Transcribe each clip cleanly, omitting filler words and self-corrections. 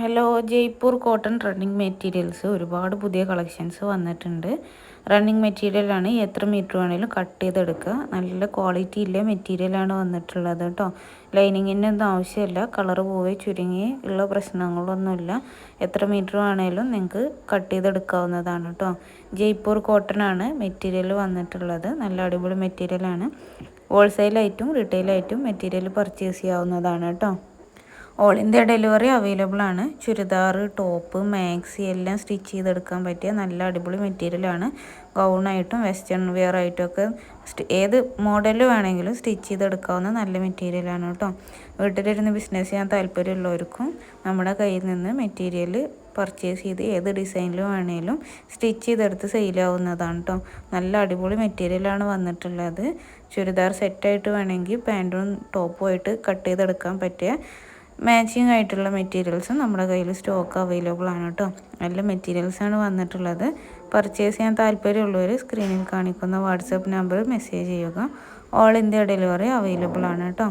Hello, Jaipur cotton running materials ഒരുപാട് പുതിയ collections വന്നിട്ടുണ്ട്. റണ്ണിങ് മെറ്റീരിയലാണ്. എത്ര മീറ്റർ വേണമെങ്കിലും കട്ട് ചെയ്തെടുക്കുക. നല്ല ക്വാളിറ്റി ഇല്ല മെറ്റീരിയലാണ് വന്നിട്ടുള്ളത് കേട്ടോ. ലൈനിങ്ങിൻ്റെ ഒന്നും ആവശ്യമില്ല. കളർ പോയി ചുരുങ്ങി ഉള്ള പ്രശ്നങ്ങളൊന്നുമില്ല. എത്ര മീറ്റർ വേണമെങ്കിലും നിങ്ങൾക്ക് കട്ട് ചെയ്തെടുക്കാവുന്നതാണ് കേട്ടോ. ജയ്പൂർ കോട്ടൺ ആണ് മെറ്റീരിയൽ വന്നിട്ടുള്ളത്. നല്ല അടിപൊളി മെറ്റീരിയലാണ്. ഹോൾസെയിലായിട്ടും റീറ്റെയിലായിട്ടും മെറ്റീരിയൽ പർച്ചേസ് ചെയ്യാവുന്നതാണ് കേട്ടോ. ഓൾ ഇന്ത്യ ഡെലിവറി അവൈലബിൾ ആണ്. ചുരിദാർ, ടോപ്പ്, മാക്സി എല്ലാം സ്റ്റിച്ച് ചെയ്തെടുക്കാൻ പറ്റിയ നല്ല അടിപൊളി മെറ്റീരിയലാണ്. ഗൗണായിട്ടും വെസ്റ്റേൺ വെയർ ആയിട്ടൊക്കെ ഏത് മോഡൽ വേണമെങ്കിലും സ്റ്റിച്ച് ചെയ്തെടുക്കാവുന്ന നല്ല മെറ്റീരിയലാണ് കേട്ടോ. വീട്ടിലിരുന്ന് ബിസിനസ് ചെയ്യാൻ താല്പര്യമുള്ളവർക്കും നമ്മുടെ കയ്യിൽ നിന്ന് മെറ്റീരിയൽ പർച്ചേസ് ചെയ്ത് ഏത് ഡിസൈനിലും വേണമെങ്കിലും സ്റ്റിച്ച് ചെയ്തെടുത്ത് സെയിലാവുന്നതാണ് കേട്ടോ. നല്ല അടിപൊളി മെറ്റീരിയലാണ് വന്നിട്ടുള്ളത്. ചുരിദാർ സെറ്റായിട്ട് വേണമെങ്കിൽ പാൻറ്റും ടോപ്പും ആയിട്ട് കട്ട് ചെയ്തെടുക്കാൻ പറ്റിയ മാച്ചിങ് ആയിട്ടുള്ള മെറ്റീരിയൽസും നമ്മുടെ കയ്യിൽ സ്റ്റോക്ക് അവൈലബിൾ ആണ് കേട്ടോ. നല്ല മെറ്റീരിയൽസാണ് വന്നിട്ടുള്ളത്. പർച്ചേസ് ചെയ്യാൻ താല്പര്യമുള്ളവർ സ്ക്രീനിൽ കാണിക്കുന്ന വാട്സപ്പ് നമ്പറിൽ മെസ്സേജ് ചെയ്യുക. ഓൾ ഇന്ത്യ ഡെലിവറി അവൈലബിൾ ആണ് കേട്ടോ.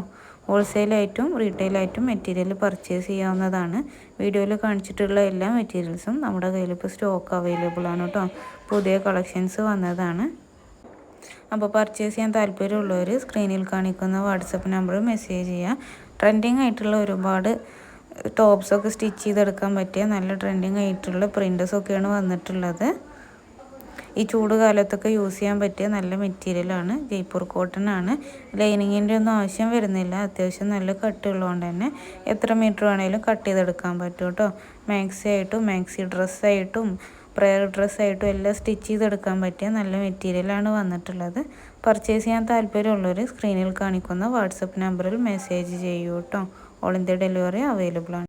ഹോൾസെയിലായിട്ടും റീറ്റെയിലായിട്ടും മെറ്റീരിയൽ പർച്ചേസ് ചെയ്യാവുന്നതാണ്. വീഡിയോയിൽ കാണിച്ചിട്ടുള്ള എല്ലാ മെറ്റീരിയൽസും നമ്മുടെ കയ്യിൽ ഇപ്പോൾ സ്റ്റോക്ക് അവൈലബിൾ ആണ് കേട്ടോ. പുതിയ കളക്ഷൻസ് വന്നതാണ്. അപ്പോൾ പർച്ചേസ് ചെയ്യാൻ താല്പര്യമുള്ളവർ സ്ക്രീനിൽ കാണിക്കുന്ന വാട്സപ്പ് നമ്പറിൽ മെസ്സേജ് ചെയ്യുക. ട്രെൻഡിങ് ആയിട്ടുള്ള ഒരുപാട് ടോപ്സൊക്കെ സ്റ്റിച്ച് ചെയ്തെടുക്കാൻ പറ്റിയ നല്ല ട്രെൻഡിങ് ആയിട്ടുള്ള പ്രിൻറ്റസൊക്കെയാണ് വന്നിട്ടുള്ളത്. ഈ ചൂട് കാലത്തൊക്കെ യൂസ് ചെയ്യാൻ പറ്റിയ നല്ല മെറ്റീരിയലാണ്. ജയ്പൂർ കോട്ടൺ ആണ്. ലൈനിങ്ങിൻ്റെ ഒന്നും ആവശ്യം വരുന്നില്ല. അത്യാവശ്യം നല്ല കട്ടുള്ളതുകൊണ്ട് തന്നെ എത്ര മീറ്റർ വേണമെങ്കിലും കട്ട് ചെയ്തെടുക്കാൻ പറ്റും കേട്ടോ. മാക്സി ആയിട്ടും മാക്സി ഡ്രസ്സായിട്ടും പ്രെയർ ഡ്രസ്സായിട്ടും എല്ലാം സ്റ്റിച്ച് ചെയ്തെടുക്കാൻ പറ്റിയ നല്ല മെറ്റീരിയലാണ് വന്നിട്ടുള്ളത്. പർച്ചേസ് ചെയ്യാൻ താല്പര്യമുള്ളവർ സ്ക്രീനിൽ കാണിക്കുന്ന വാട്സപ്പ് നമ്പറിൽ മെസ്സേജ് ചെയ്യൂ കേട്ടോ. ഓൾ ഇന്ത്യ ഡെലിവറി അവൈലബിൾ ആണ്.